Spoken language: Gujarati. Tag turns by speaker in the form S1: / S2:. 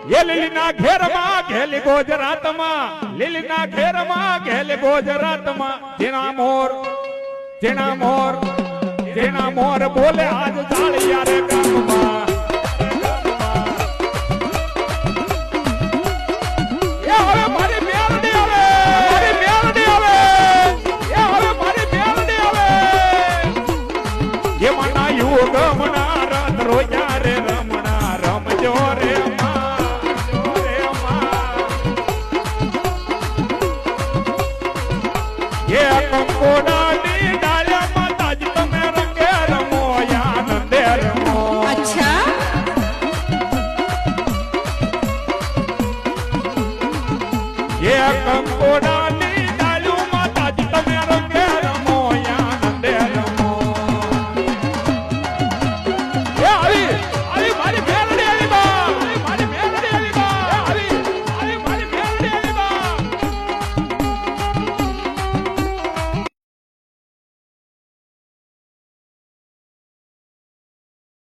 S1: એ લીલીના ઘેરમાં ઘેલી ગુજરાતમાં લીલીના ઘેરમાં ઘેલી ગુજરાતમાં જેના મોર બોલે આજ જાળિયા રે ગામમાં એ હવે મારી મેલડી આવે મારી મેલડી આવે એ હવે મારી મેલડી આવે એ મના યુગ મના રત રોજા રે રમણા રમજો રે કંકોડાની ડાળિયા માતાજી તમે રંગે રમો આનંદે રમો.
S2: અચ્છા
S1: એ કંકોડા